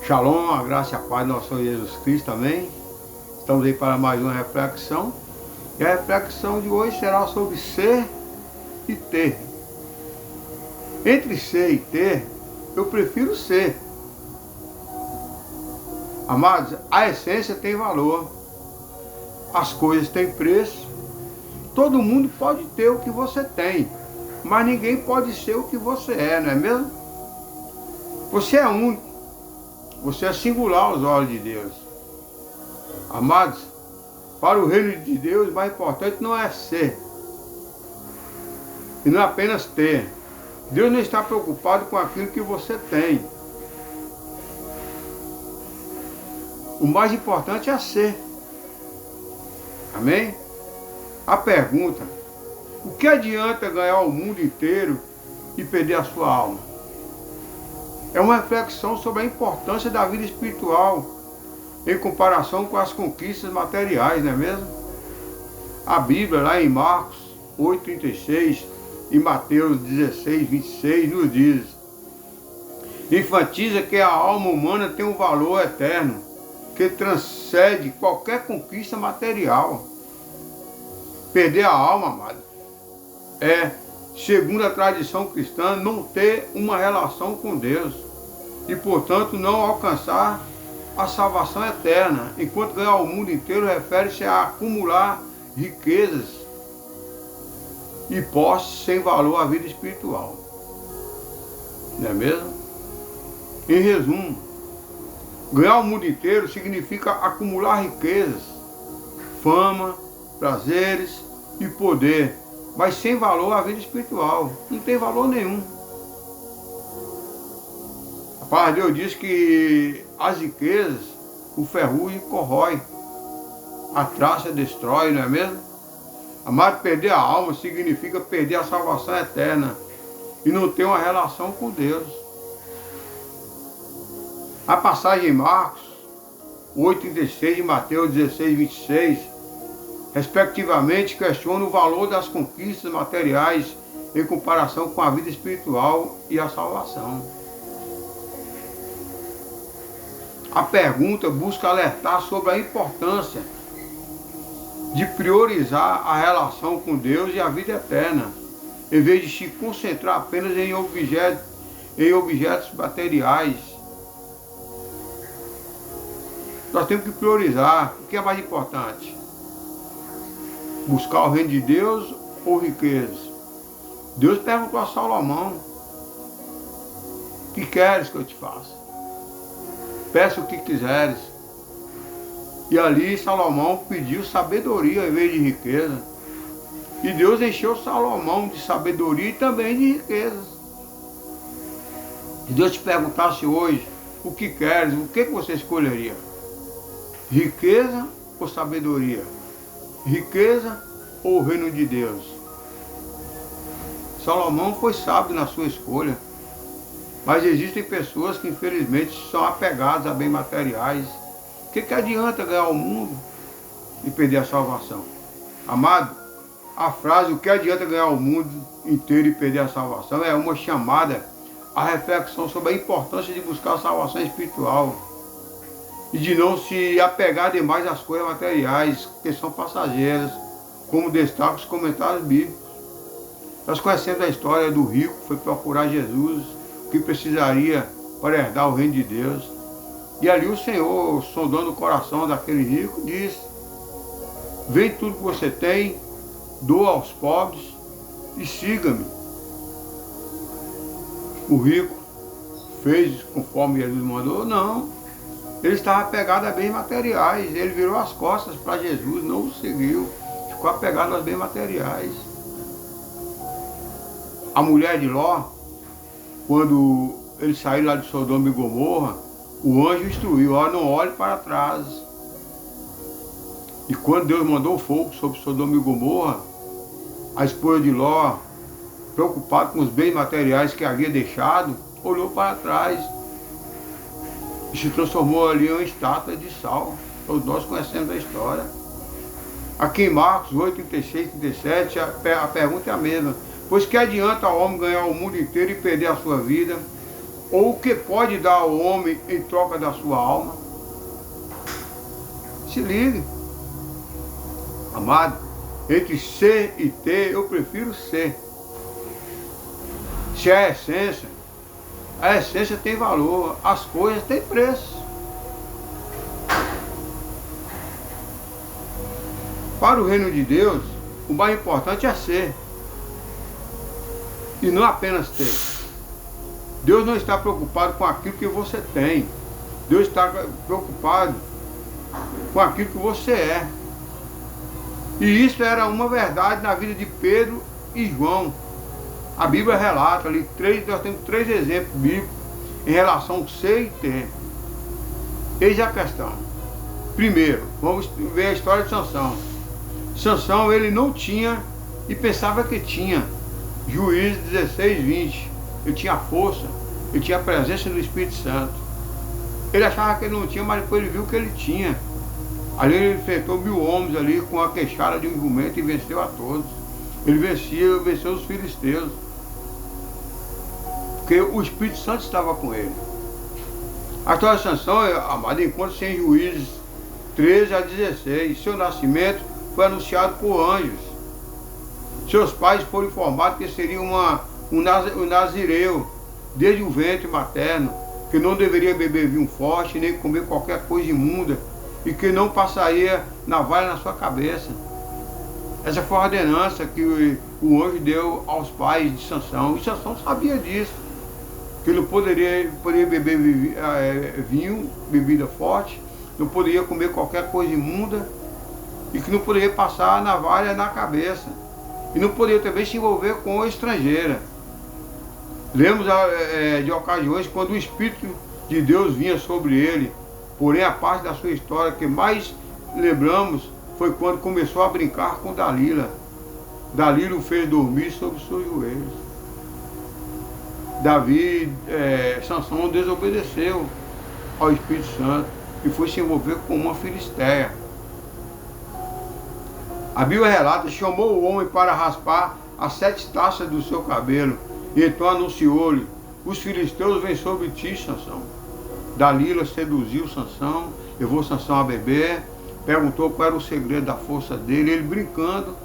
Shalom, a graça e a paz do nosso Senhor Jesus Cristo, amém? Estamos aí para mais uma reflexão. E a reflexão de hoje será sobre ser e ter. Entre ser e ter, eu prefiro ser. Amados, a essência tem valor. As coisas têm preço. Todo mundo pode ter o que você tem, mas ninguém pode ser o que você é, não é mesmo? Você é único. Você é singular aos olhos de Deus. Amados, para o reino de Deus, o mais importante não é ser. E não é apenas ter. Deus não está preocupado com aquilo que você tem. O mais importante é ser. Amém? A pergunta: o que adianta ganhar o mundo inteiro e perder a sua alma? É uma reflexão sobre a importância da vida espiritual em comparação com as conquistas materiais, não é mesmo? A Bíblia, lá em Marcos 8,36 e Mateus 16,26, nos diz: enfatiza que a alma humana tem um valor eterno que transcende qualquer conquista material. Perder a alma, amado, é, segundo a tradição cristã, não ter uma relação com Deus e, portanto, não alcançar a salvação eterna, enquanto ganhar o mundo inteiro refere-se a acumular riquezas e posses sem valor à vida espiritual. Não é mesmo? Em resumo, ganhar o mundo inteiro significa acumular riquezas, fama, prazeres e poder, mas sem valor à vida espiritual. Não tem valor nenhum. A palavra de Deus diz que as riquezas, o ferrugem corrói, a traça destrói, não é mesmo? Amado, perder a alma significa perder a salvação eterna e não ter uma relação com Deus. A passagem em Marcos 8,36 e Mateus 16,26 respectivamente, questiona o valor das conquistas materiais em comparação com a vida espiritual e a salvação. A pergunta busca alertar sobre a importância de priorizar a relação com Deus e a vida eterna, em vez de se concentrar apenas em objetos materiais. Nós temos que priorizar o que é mais importante: buscar o reino de Deus ou riquezas? Deus perguntou a Salomão: o que queres que eu te faça? Peça o que quiseres. E ali Salomão pediu sabedoria em vez de riqueza. E Deus encheu Salomão de sabedoria e também de riquezas. Se Deus te perguntasse hoje o que queres, o que você escolheria? Riqueza ou sabedoria? Riqueza ou o reino de Deus? Salomão foi sábio na sua escolha, mas existem pessoas que infelizmente são apegadas a bens materiais. O que adianta ganhar o mundo e perder a salvação? Amado, a frase "o que adianta ganhar o mundo inteiro e perder a salvação" é uma chamada à reflexão sobre a importância de buscar a salvação espiritual e de não se apegar demais às coisas materiais, que são passageiras, como destacam os comentários bíblicos. Nós conhecemos a história do rico que foi procurar Jesus, que precisaria para herdar o reino de Deus. E ali o Senhor, sondando o coração daquele rico, disse: vende tudo que você tem, doa aos pobres e siga-me. O rico fez conforme Jesus mandou? Não. Ele estava apegado a bens materiais. Ele virou as costas para Jesus, não o seguiu. Ficou apegado aos bens materiais. A mulher de Ló, quando eles saíram lá de Sodoma e Gomorra, o anjo instruiu: ó, não olhe para trás. E quando Deus mandou fogo sobre Sodoma e Gomorra, a esposa de Ló, preocupada com os bens materiais que havia deixado, olhou para trás e se transformou ali em uma estátua de sal. Todos nós conhecemos a história. Aqui em Marcos 8,36 e 37, a pergunta é a mesma: pois que adianta o homem ganhar o mundo inteiro e perder a sua vida? Ou o que pode dar ao homem em troca da sua alma? Se ligue. Amado, entre ser e ter, eu prefiro ser. Se é a essência tem valor, as coisas têm preço. Para o reino de Deus, o mais importante é ser. E não apenas ter. Deus não está preocupado com aquilo que você tem. Deus está preocupado com aquilo que você é. E isso era uma verdade na vida de Pedro e João. A Bíblia relata ali nós temos 3 exemplos bíblicos em relação ao ser e ter. Eis a questão. Primeiro, vamos ver a história de Sansão. Sansão, ele não tinha e pensava que tinha. Juízes 16, 20. Ele tinha força, ele tinha a presença do Espírito Santo. Ele achava que ele não tinha, mas depois ele viu que ele tinha. Ali ele enfrentou 1000 homens ali com a queixada de um jumento e venceu a todos. Ele venceu os filisteus. Porque o Espírito Santo estava com ele. A história de Sansão, amado, encontra-se em Juízes 13 a 16. Seu nascimento foi anunciado por anjos. Seus pais foram informados que seria um nazireu, desde o ventre materno, que não deveria beber vinho forte, nem comer qualquer coisa imunda, e que não passaria navalha na sua cabeça. Essa foi a ordenança que o anjo deu aos pais de Sansão, e Sansão sabia disso, que ele não poderia beber vinho, bebida forte, não poderia comer qualquer coisa imunda, e que não poderia passar navalha na cabeça, e não poderia também se envolver com a estrangeira. Lemos de ocasiões quando o Espírito de Deus vinha sobre ele, porém a parte da sua história que mais lembramos foi quando começou a brincar com Dalila. Dalila o fez dormir sobre os seus joelhos. Sansão desobedeceu ao Espírito Santo e foi se envolver com uma filisteia. A Bíblia relata, chamou o homem para raspar as 7 taças do seu cabelo, e então anunciou-lhe, os filisteus vêm sobre ti, Sansão. Dalila seduziu Sansão, levou Sansão a beber, perguntou qual era o segredo da força dele, ele brincando,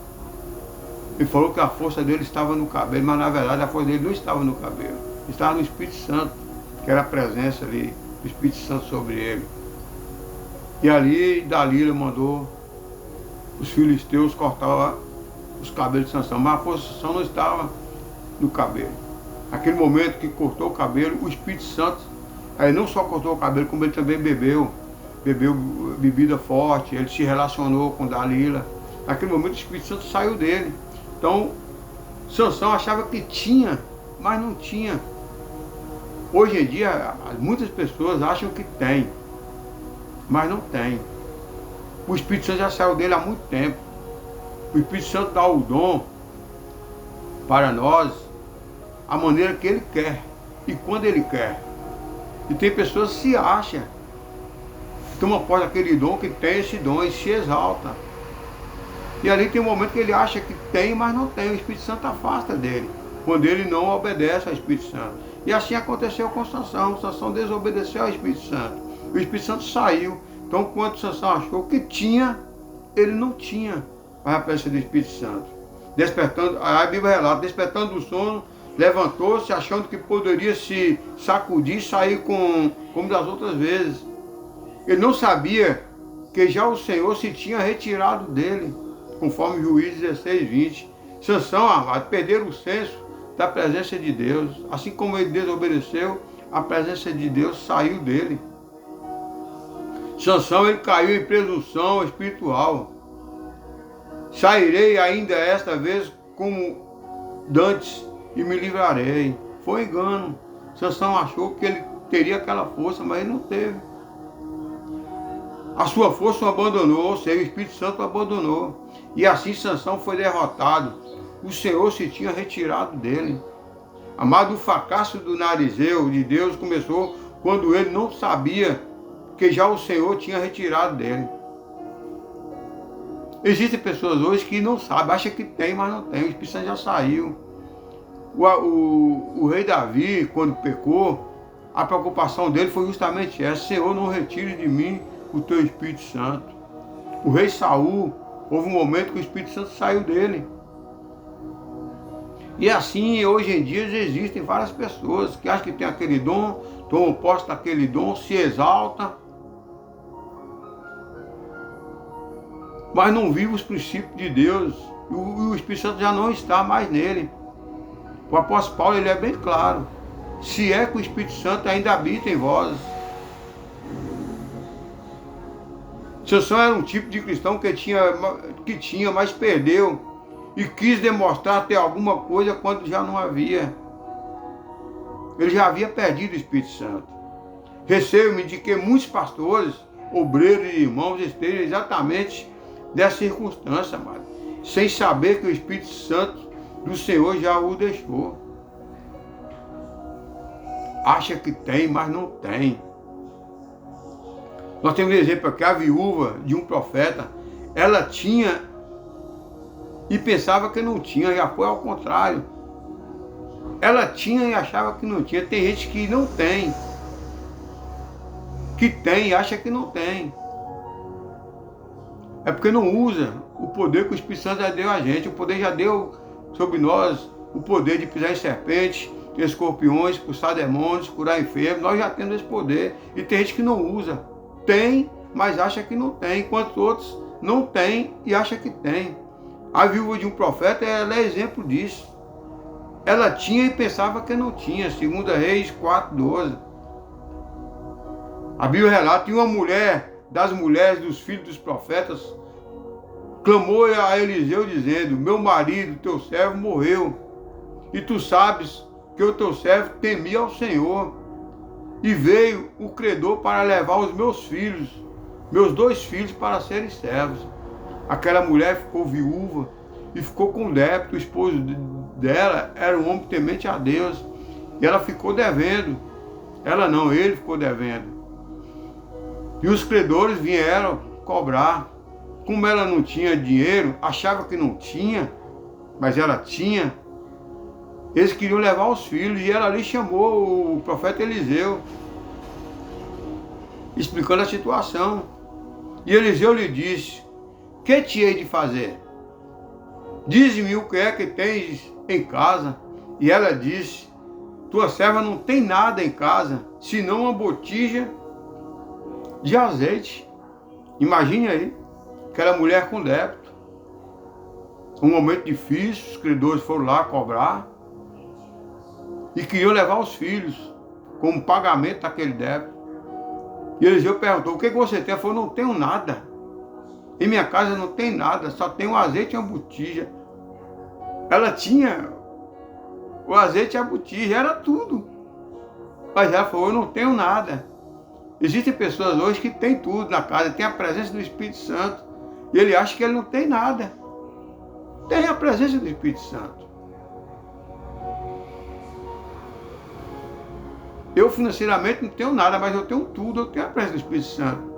ele falou que a força dele estava no cabelo, mas na verdade a força dele não estava no cabelo, estava no Espírito Santo, que era a presença ali do Espírito Santo sobre ele. E ali Dalila mandou os filisteus cortar os cabelos de Sansão, mas a força de Sansão não estava no cabelo. Naquele momento que cortou o cabelo, o Espírito Santo, aí não só cortou o cabelo, como ele também bebeu bebida forte, ele se relacionou com Dalila. Naquele momento o Espírito Santo saiu dele. Então, Sansão achava que tinha, mas não tinha. Hoje em dia, muitas pessoas acham que tem, mas não tem. O Espírito Santo já saiu dele há muito tempo. O Espírito Santo dá o dom para nós a maneira que ele quer e quando ele quer. E tem pessoas que se acham, toma posse daquele dom, que tem esse dom e se exalta. E ali tem um momento que ele acha que tem, mas não tem. O Espírito Santo afasta dele, quando ele não obedece ao Espírito Santo. E assim aconteceu com Sansão. Sansão desobedeceu ao Espírito Santo. O Espírito Santo saiu. Então, quando Sansão achou que tinha, ele não tinha a presença do Espírito Santo. Despertando, a Bíblia relata, despertando do sono, levantou-se achando que poderia se sacudir e sair como das outras vezes. Ele não sabia que já o Senhor se tinha retirado dele, conforme Juízes 16, 20. Sansão, amado, perderam o senso da presença de Deus. Assim como ele desobedeceu, a presença de Deus saiu dele. Sansão, ele caiu em presunção espiritual. Sairei ainda esta vez como dantes e me livrarei. Foi engano. Sansão achou que ele teria aquela força, mas ele não teve. A sua força o abandonou, ou seja, o Espírito Santo o abandonou. E assim Sansão foi derrotado. O Senhor se tinha retirado dele. Amado, o fracasso do narizeu de Deus começou quando ele não sabia que já o Senhor tinha retirado dele. Existem pessoas hoje que não sabem, acham que tem, mas não tem. O Espírito Santo já saiu. O rei Davi, quando pecou, a preocupação dele foi justamente essa: Senhor, não retire de mim o teu Espírito Santo. O rei Saul, houve um momento que o Espírito Santo saiu dele. E assim, hoje em dia, existem várias pessoas que acham que tem aquele dom, tomam posse daquele dom, se exalta, mas não vive os princípios de Deus. E o Espírito Santo já não está mais nele. O apóstolo Paulo, ele é bem claro: se é que o Espírito Santo ainda habita em vós. Sansão era um tipo de cristão que tinha, mas perdeu e quis demonstrar ter alguma coisa quando já não havia. Ele já havia perdido o Espírito Santo. Receio-me de que muitos pastores, obreiros e irmãos estejam exatamente nessa circunstância, amado, sem saber que o Espírito Santo do Senhor já o deixou. Acha que tem, mas não tem. Nós temos um exemplo aqui: a viúva de um profeta, ela tinha e pensava que não tinha, já foi ao contrário. Ela tinha e achava que não tinha. Tem gente que não tem, que tem e acha que não tem. É porque não usa o poder que o Espírito Santo já deu a gente. O poder já deu sobre nós o poder de pisar em serpentes, escorpiões, expulsar demônios, curar enfermos. Nós já temos esse poder. E tem gente que não usa. Tem, mas acha que não tem, enquanto outros não tem e acha que tem. A viúva de um profeta, ela é exemplo disso. Ela tinha e pensava que não tinha. 2 Reis 4:12. A Bíblia relata que uma mulher das mulheres dos filhos dos profetas clamou a Eliseu dizendo: meu marido, teu servo, morreu, e tu sabes que o teu servo temia ao Senhor, e veio o credor para levar os meus filhos, meus 2 filhos, para serem servos. Aquela mulher ficou viúva e ficou com débito. O esposo dela era um homem temente a Deus, e ela ficou devendo. Ela não, ele ficou devendo. E os credores vieram cobrar. Como ela não tinha dinheiro, achava que não tinha, mas ela tinha. Eles queriam levar os filhos, e ela ali chamou o profeta Eliseu, explicando a situação. E Eliseu lhe disse: que te hei de fazer? Dize-me o que é que tens em casa. E ela disse: tua serva não tem nada em casa, senão uma botija de azeite. Imagine aí, aquela mulher com débito. Um momento difícil, os credores foram lá cobrar e queriam levar os filhos como pagamento daquele débito. E Eliseu perguntou: o que você tem? Ela falou: não tenho nada. Em minha casa não tem nada, só tem um azeite e uma botija. Ela tinha o azeite e a botija, era tudo. Mas ela falou: eu não tenho nada. Existem pessoas hoje que têm tudo na casa, tem a presença do Espírito Santo, e ele acha que ele não tem nada. Tem a presença do Espírito Santo. Eu financeiramente não tenho nada, mas eu tenho tudo, eu tenho a presença do Espírito Santo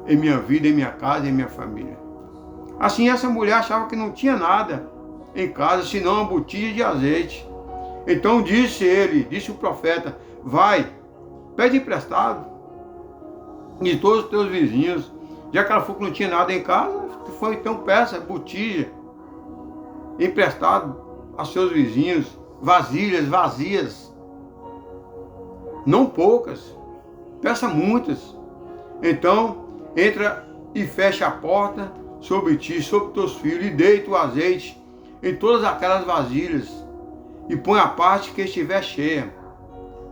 em minha vida, em minha casa, em minha família. Assim, essa mulher achava que não tinha nada em casa, senão uma botija de azeite. Então disse o profeta: vai, pede emprestado de todos os teus vizinhos. Já que ela falou que não tinha nada em casa, foi então peça botija emprestado a seus vizinhos, vasilhas vazias, não poucas, peça muitas. Então entra e fecha a porta sobre ti, sobre teus filhos, e deita o azeite em todas aquelas vasilhas, e põe a parte que estiver cheia.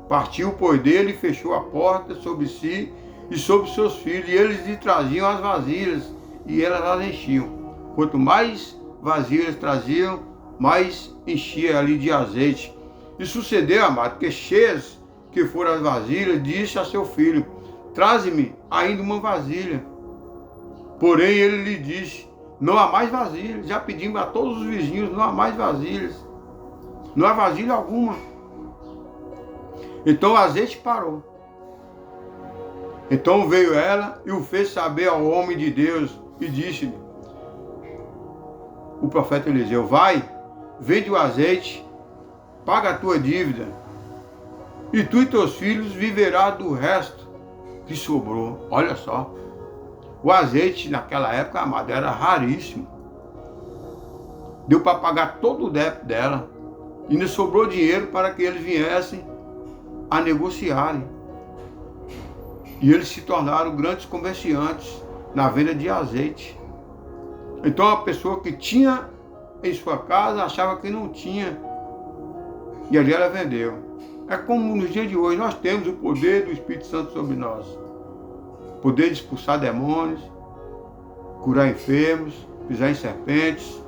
Partiu, pois, dele, e fechou a porta sobre si e sobre seus filhos, e eles lhe traziam as vasilhas, e elas as enchiam. Quanto mais vasilhas traziam, mais enchia ali de azeite. E sucedeu, amado, que cheias que foram as vasilhas, disse a seu filho: traze-me ainda uma vasilha. Porém ele lhe disse: não há mais vasilhas. Já pedimos a todos os vizinhos, não há mais vasilhas. Não há vasilha alguma. Então o azeite parou. Então veio ela e o fez saber ao homem de Deus, e disse-lhe o profeta Eliseu: vai, vende o azeite, paga a tua dívida, e tu e teus filhos viverás do resto que sobrou. Olha só, o azeite naquela época, amado, era raríssimo. Deu para pagar todo o débito dela. E ainda sobrou dinheiro para que eles viessem a negociarem. E eles se tornaram grandes comerciantes na venda de azeite. Então a pessoa que tinha em sua casa achava que não tinha. E ali ela vendeu. É como nos dias de hoje, nós temos o poder do Espírito Santo sobre nós. Poder de expulsar demônios, curar enfermos, pisar em serpentes.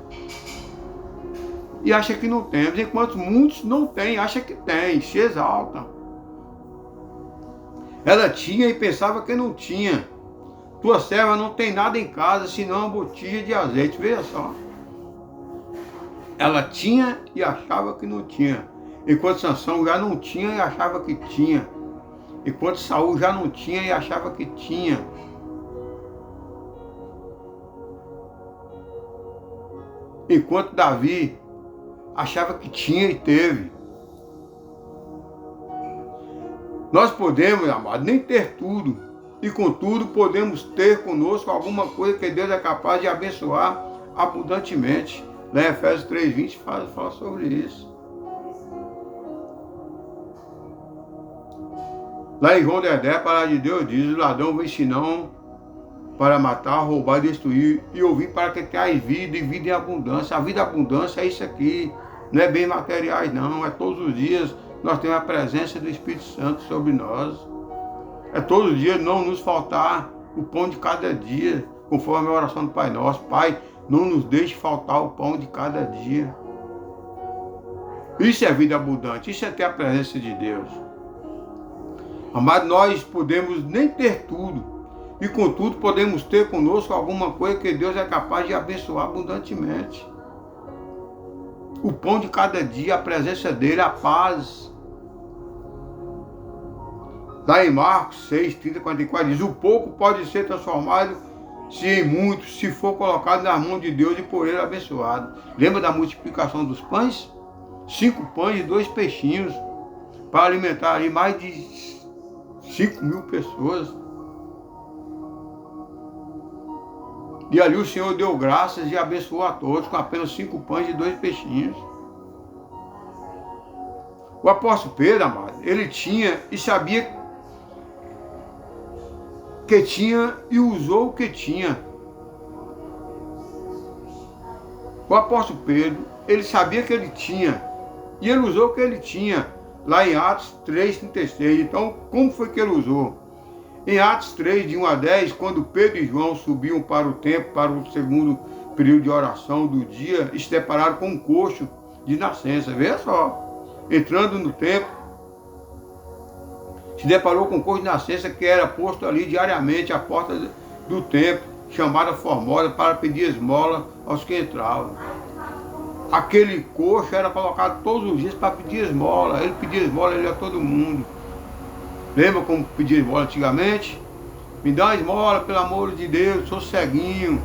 E acha que não temos, enquanto muitos não têm, acha que tem, se exaltam. Ela tinha e pensava que não tinha. Tua serva não tem nada em casa, senão uma botija de azeite, veja só. Ela tinha e achava que não tinha. Enquanto Sansão já não tinha e achava que tinha. Enquanto Saul já não tinha e achava que tinha. Enquanto Davi achava que tinha e teve. Nós podemos, amado, nem ter tudo. E contudo podemos ter conosco alguma coisa que Deus é capaz de abençoar abundantemente. Lá em Efésios 3:20 fala sobre isso. Lá em João 10, a palavra de Deus diz: o ladrão vem senão para matar, roubar e destruir. E eu vim para que tenhais vida e vida em abundância. A vida em abundância é isso aqui. Não é bem materiais não. É todos os dias nós temos a presença do Espírito Santo sobre nós. É todos os dias não nos faltar o pão de cada dia. Conforme a oração do Pai Nosso. Pai, não nos deixe faltar o pão de cada dia. Isso é vida abundante. Isso é ter a presença de Deus. Amado, nós podemos nem ter tudo, e contudo podemos ter conosco alguma coisa que Deus é capaz de abençoar abundantemente. O pão de cada dia, a presença dele, a paz. Lá em Marcos 6, 30, 44 diz: o pouco pode ser transformado se em muito, se for colocado nas mãos de Deus e por ele abençoado. Lembra da multiplicação dos pães? 5 pães e 2 peixinhos para alimentar ali mais de 5.000 pessoas. E ali o Senhor deu graças e abençoou a todos com apenas 5 pães e 2 peixinhos. O apóstolo Pedro, amado, ele tinha e sabia que tinha e usou o que tinha. O apóstolo Pedro, ele sabia que ele tinha e ele usou o que ele tinha. Lá em Atos 3:36. Então, como foi que ele usou? Em Atos 3, de 1 a 10, quando Pedro e João subiam para o templo, para o segundo período de oração do dia, se depararam com um coxo de nascença. Veja só, entrando no templo, se deparou com um coxo de nascença que era posto ali diariamente à porta do templo, chamada Formosa, para pedir esmola aos que entravam. Aquele coxo era colocado todos os dias para pedir esmola. Ele pedia esmola, ele a todo mundo. Lembra como pedia esmola antigamente? Me dá esmola, pelo amor de Deus, eu sou ceguinho.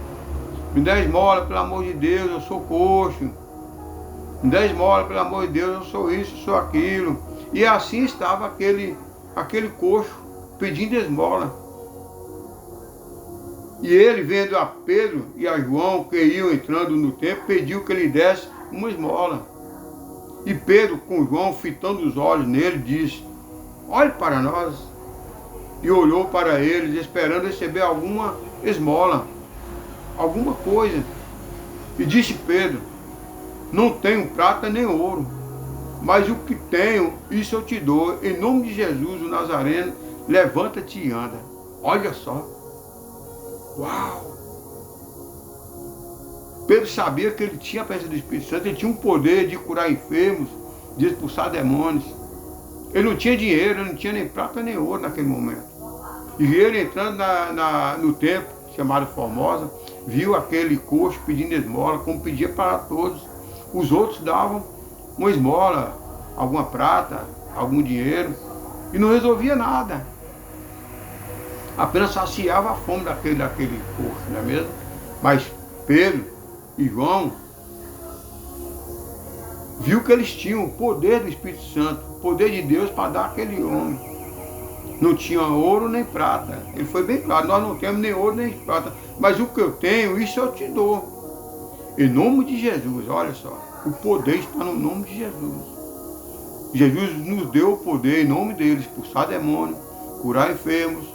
Me dá esmola, pelo amor de Deus, eu sou coxo. Me dá esmola, pelo amor de Deus, eu sou isso, eu sou aquilo. E assim estava aquele coxo pedindo esmola. E ele, vendo a Pedro e a João que iam entrando no templo, pediu que ele desse uma esmola. E Pedro, com João, fitando os olhos nele, disse: olhe para nós. E olhou para eles, esperando receber alguma esmola, alguma coisa. E disse Pedro: não tenho prata nem ouro, mas o que tenho, isso eu te dou. Em nome de Jesus, o Nazareno, levanta-te e anda. Olha só. Uau! Pedro sabia que ele tinha a presença do Espírito Santo, ele tinha um poder de curar enfermos, de expulsar demônios. Ele não tinha dinheiro, ele não tinha nem prata nem ouro naquele momento. E ele entrando no templo, chamado Formosa, viu aquele coxo pedindo esmola, como pedia para todos. Os outros davam uma esmola, alguma prata, algum dinheiro, e não resolvia nada. Apenas saciava a fome daquele coxo, não é mesmo? Mas Pedro e João viu que eles tinham o poder do Espírito Santo, o poder de Deus para dar àquele homem. Não tinha ouro nem prata. Ele foi bem claro, nós não temos nem ouro nem prata, mas o que eu tenho, isso eu te dou. Em nome de Jesus, olha só, o poder está no nome de Jesus. Jesus nos deu o poder em nome dele, expulsar demônios, curar enfermos,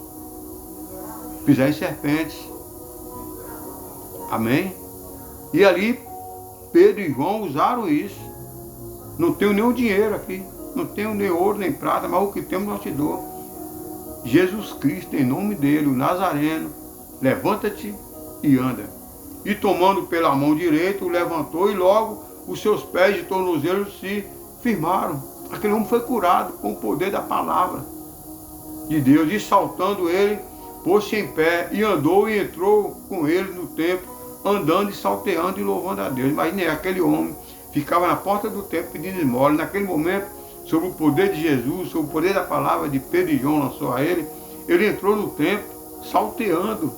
pisar em serpentes. Amém? E ali, Pedro e João usaram isso. Não tenho nenhum dinheiro aqui, não tenho nem ouro nem prata, mas o que temos nós te dou. Jesus Cristo, em nome dele, o Nazareno, levanta-te e anda. E tomando pela mão direita, o levantou e logo os seus pés e tornozelos se firmaram. Aquele homem foi curado com o poder da palavra de Deus. E saltando ele, pôs-se em pé e andou e entrou com ele no templo, andando e salteando e louvando a Deus. Imagine, aquele homem ficava na porta do templo pedindo esmola. Naquele momento, sobre o poder de Jesus, sobre o poder da palavra de Pedro e João lançou a ele, ele entrou no templo, salteando,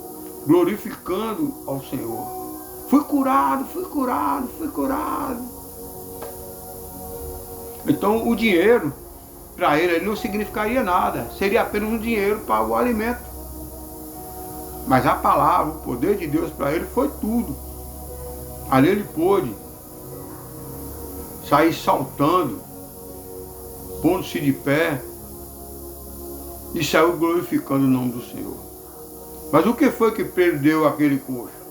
glorificando ao Senhor. Fui curado, fui curado, fui curado. Então o dinheiro, para ele não significaria nada, seria apenas um dinheiro para o alimento. Mas a palavra, o poder de Deus para ele foi tudo. Ali ele pôde sair saltando, pondo-se de pé, e saiu glorificando o nome do Senhor. Mas o que foi que perdeu aquele coxo?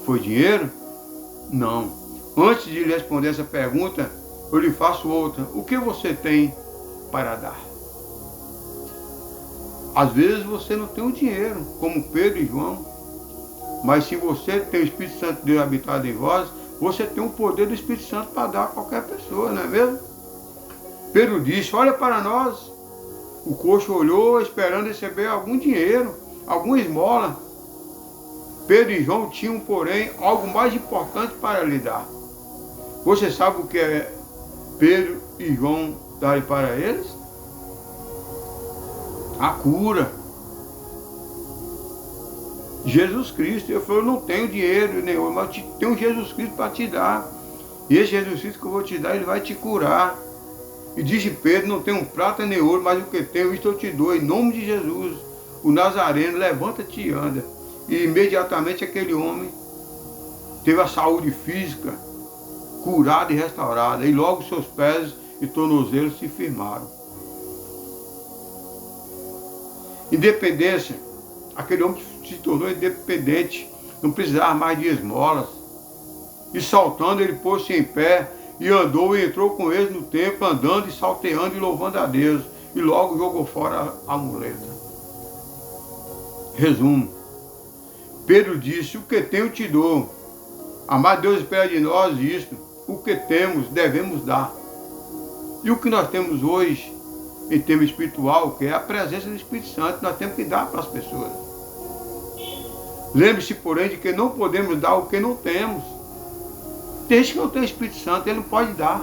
Foi dinheiro? Não. Antes de lhe responder essa pergunta, eu lhe faço outra. O que você tem para dar? Às vezes você não tem o dinheiro, como Pedro e João, mas se você tem o Espírito Santo de Deus habitado em vós, você tem o poder do Espírito Santo para dar a qualquer pessoa, não é mesmo? Pedro disse, olha para nós. O coxo olhou esperando receber algum dinheiro, alguma esmola. Pedro e João tinham, porém, algo mais importante para lhe dar. Você sabe o que é Pedro e João darem para eles? A cura. Jesus Cristo. Eu falei, eu não tenho dinheiro nenhum, mas eu tenho Jesus Cristo para te dar. E esse Jesus Cristo que eu vou te dar, ele vai te curar. E disse Pedro, não tenho prata nem ouro, mas o que tenho, isto eu te dou, em nome de Jesus, o Nazareno, levanta-te e anda. E imediatamente aquele homem teve a saúde física curada e restaurada, e logo seus pés e tornozelos se firmaram. Independência, aquele homem se tornou independente, não precisava mais de esmolas. E saltando, ele pôs-se em pé, e andou e entrou com eles no templo, andando e salteando e louvando a Deus. E logo jogou fora a muleta. Resumo. Pedro disse, o que tenho te dou. Amado Deus espera de nós isto. O que temos, devemos dar. E o que nós temos hoje, em termos espiritual, que é a presença do Espírito Santo, nós temos que dar para as pessoas. Lembre-se, porém, de que não podemos dar o que não temos. Tem gente que não tem o Espírito Santo, ele não pode dar.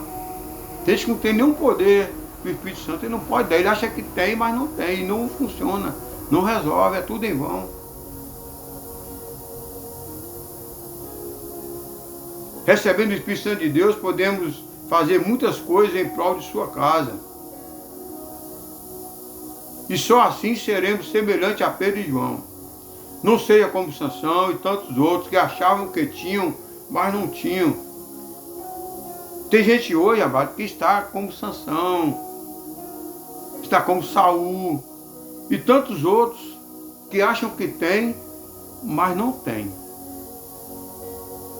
Tem gente que não tem nenhum poder do Espírito Santo, ele não pode dar. Ele acha que tem, mas não tem, e não funciona, não resolve, é tudo em vão. Recebendo o Espírito Santo de Deus, podemos fazer muitas coisas em prol de sua casa. E só assim seremos semelhantes a Pedro e João. Não seja como Sansão e tantos outros que achavam que tinham, mas não tinham. Tem gente hoje, amado, que está como Sansão, está como Saul, e tantos outros que acham que tem, mas não tem.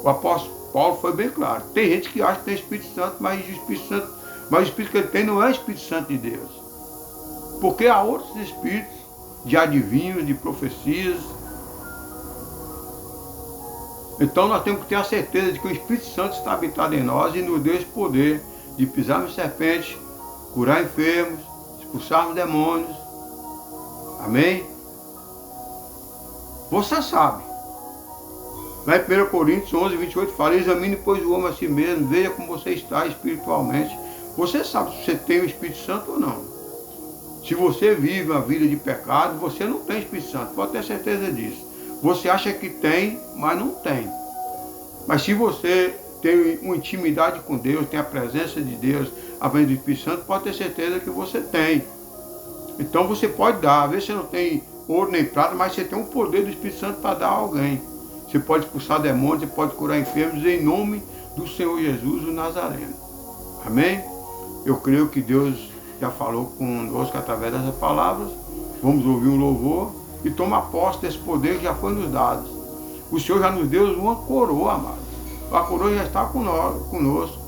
O apóstolo Paulo foi bem claro. Tem gente que acha que tem Espírito Santo, mas o Espírito que ele tem não é o Espírito Santo de Deus. Porque há outros espíritos de adivinhos, de profecias. Então nós temos que ter a certeza de que o Espírito Santo está habitado em nós e nos deu esse poder de pisarmos serpentes, curar enfermos, expulsarmos demônios. Amém? Você sabe. Lá em 1 Coríntios 11, 28 fala, examine, pois, o homem a si mesmo, veja como você está espiritualmente. Você sabe se você tem o Espírito Santo ou não. Se você vive uma vida de pecado, você não tem Espírito Santo, pode ter certeza disso. Você acha que tem, mas não tem. Mas se você tem uma intimidade com Deus, tem a presença de Deus, a vinda do Espírito Santo, pode ter certeza que você tem. Então você pode dar, às vezes você não tem ouro nem prata, mas você tem um poder do Espírito Santo para dar a alguém. Você pode expulsar demônios, você pode curar enfermos em nome do Senhor Jesus, o Nazareno. Amém? Eu creio que Deus já falou conosco através dessas palavras. Vamos ouvir um louvor e tomar posse desse poder que já foi nos dado. O Senhor já nos deu uma coroa, amado. A coroa já está conosco.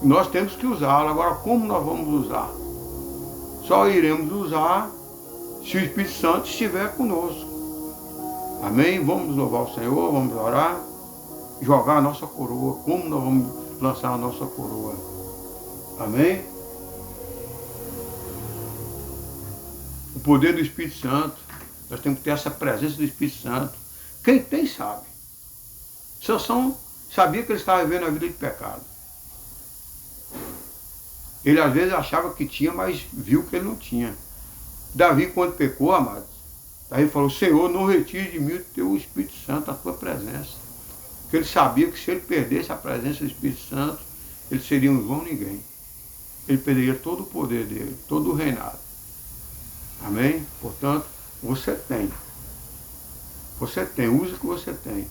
Nós temos que usá-la. Agora, como nós vamos usar? Só iremos usar se o Espírito Santo estiver conosco. Amém? Vamos louvar o Senhor, vamos orar, jogar a nossa coroa. Como nós vamos lançar a nossa coroa? Amém? O poder do Espírito Santo, nós temos que ter essa presença do Espírito Santo. Quem tem sabe. Sansão sabia que ele estava vivendo a vida de pecado. Ele às vezes achava que tinha, mas viu que ele não tinha. Davi, quando pecou, amados, Davi falou: Senhor, não retire de mim o teu Espírito Santo, a tua presença. Porque ele sabia que se ele perdesse a presença do Espírito Santo, ele seria um vão ninguém. Ele perderia todo o poder dele, todo o reinado. Amém? Portanto, você tem. Você tem, use o que você tem.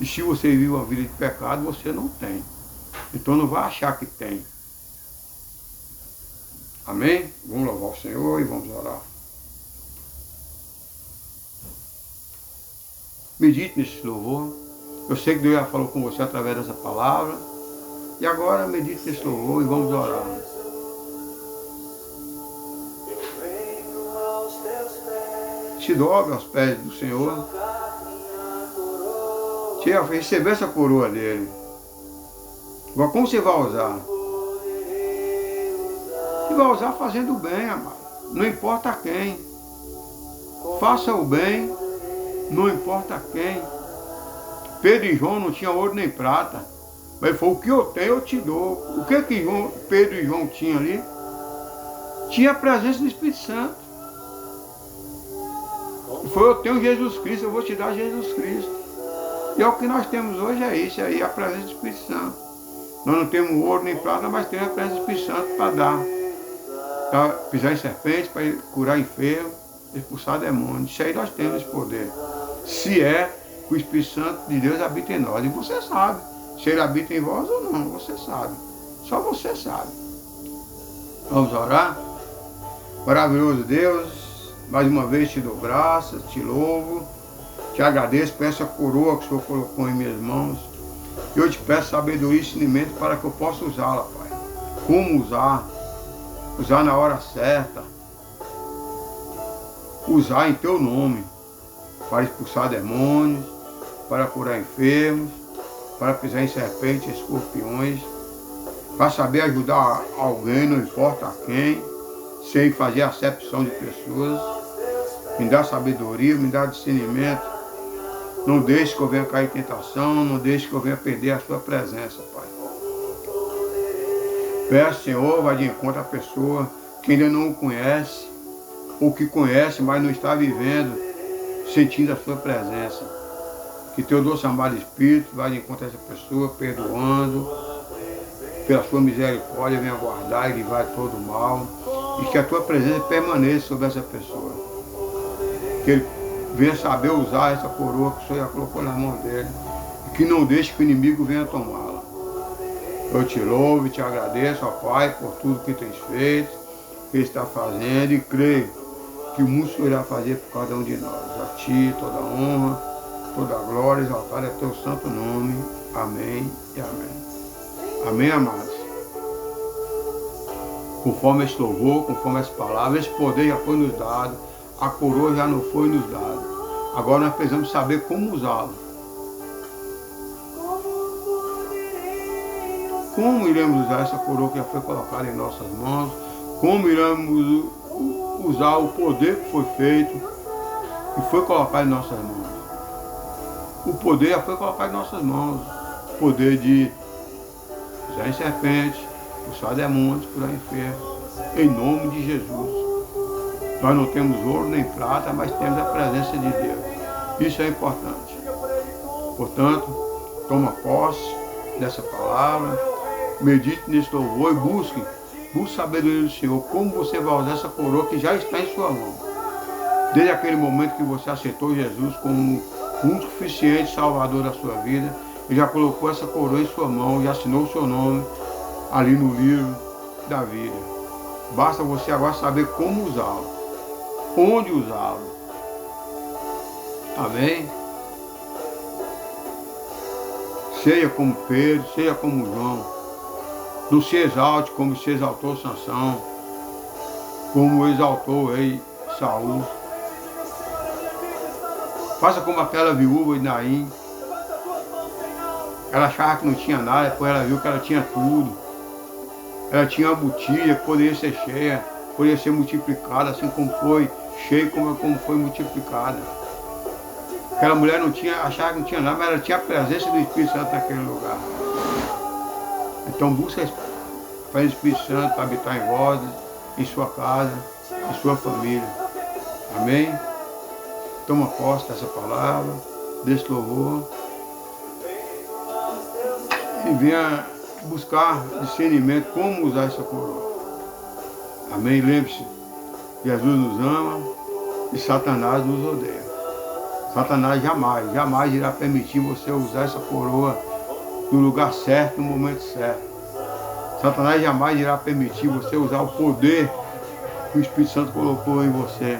E se você vive uma vida de pecado, você não tem. Então não vai achar que tem. Amém? Vamos louvar o Senhor e vamos orar. Medite nesse louvor. Eu sei que Deus já falou com você através dessa palavra. E agora medite nesse louvor e vamos orar. Se dobre aos pés do Senhor. Receber essa coroa dele. Agora, como você vai usar? Você vai usar fazendo o bem, amado. Não importa a quem. Faça o bem, não importa a quem. Pedro e João não tinham ouro nem prata. Mas ele falou: o que eu tenho eu te dou. O que Pedro e João tinham ali? Tinha a presença do Espírito Santo. Ele falou: eu tenho Jesus Cristo, eu vou te dar Jesus Cristo. E é o que nós temos hoje, é isso aí, a presença do Espírito Santo. Nós não temos ouro nem prata, mas temos a presença do Espírito Santo para dar. Para pisar em serpentes, para curar enfermos, expulsar demônios. Isso aí nós temos esse poder. Se é que o Espírito Santo de Deus habita em nós. E você sabe se ele habita em vós ou não, você sabe. Só você sabe. Vamos orar? Maravilhoso Deus, mais uma vez te dou graças, te louvo, te agradeço por essa coroa que o Senhor colocou em minhas mãos. Eu te peço sabedoria e discernimento para que eu possa usá-la, Pai. Como usar? Usar na hora certa. Usar em teu nome. Para expulsar demônios, para curar enfermos, para pisar em serpentes e escorpiões, para saber ajudar alguém, não importa a quem, sem fazer acepção de pessoas. Me dá sabedoria, me dá discernimento. Não deixe que eu venha cair em tentação, não deixe que eu venha perder a sua presença, Pai. Peço, Senhor, vai de encontro à pessoa que ainda não o conhece, ou que conhece, mas não está vivendo, sentindo a sua presença. Que teu doce amado Espírito vai de encontro a essa pessoa, perdoando, pela sua misericórdia, venha guardar e livrar de todo o mal, e que a tua presença permaneça sobre essa pessoa. Que ele venha saber usar essa coroa que o Senhor já colocou na mão dele, e que não deixe que o inimigo venha tomá-la. Eu te louvo e te agradeço, ó Pai, por tudo que tens feito, que está fazendo, e creio que o Senhor irá fazer por cada um de nós. A ti toda a honra, toda a glória, exaltada é teu santo nome. Amém e amém. Amém, amados? Conforme esse louvor, conforme essa palavra, esse poder já foi nos dado, a coroa já não foi nos dada. Agora nós precisamos saber como usá-lo. Como iremos usar essa coroa que já foi colocada em nossas mãos? Como iremos usar o poder que foi feito e foi colocado em nossas mãos? O poder já foi colocado em nossas mãos. O poder de pisar em serpente, expulsar demônios, curar enfermos. Em nome de Jesus. Nós não temos ouro nem prata, mas temos a presença de Deus. Isso é importante. Portanto, toma posse. dessa palavra, medite nesse louvor e busque sabedoria do Senhor, como você vai usar essa coroa que já está em sua mão. Desde aquele momento que você aceitou Jesus como um suficiente Salvador da sua vida, Ele já colocou essa coroa em sua mão, já assinou o seu nome ali no livro da vida. Basta você agora saber como usá-lo, onde usá-lo. Amém? Seja como Pedro, seja como João. Não se exalte como se exaltou Sansão, como exaltou o rei Saul. Faça como aquela viúva de Naim. Ela achava que não tinha nada, depois ela viu que ela tinha tudo. Ela tinha uma botija que poderia ser cheia, poderia ser multiplicada, assim como foi cheia, como foi multiplicada. Aquela mulher não tinha, achava que não tinha nada, mas ela tinha a presença do Espírito Santo naquele lugar. Então busca o Espírito Santo para habitar em vós, em sua casa, em sua família. Amém? Toma posse dessa palavra, desse louvor. E venha buscar discernimento como usar essa coroa. Amém? Lembre-se, Jesus nos ama e Satanás nos odeia. Satanás jamais irá permitir você usar essa coroa no lugar certo, no momento certo. Satanás jamais irá permitir você usar o poder que o Espírito Santo colocou em você.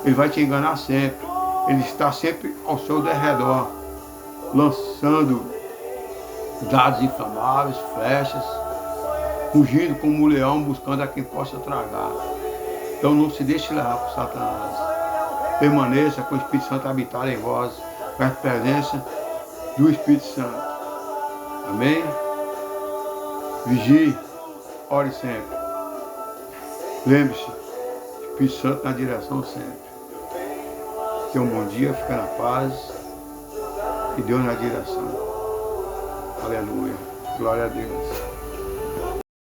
Ele vai te enganar sempre. Ele está sempre ao seu derredor, lançando dados inflamáveis, flechas, fugindo como um leão, buscando a quem possa tragar. Então não se deixe levar por Satanás. Permaneça com o Espírito Santo habitar em vós, com a presença do Espírito Santo. Amém? Vigie, ore sempre. Lembre-se, Espírito Santo na direção sempre. Tenha um bom dia, fica na paz e Deus na direção. Aleluia. Glória a Deus.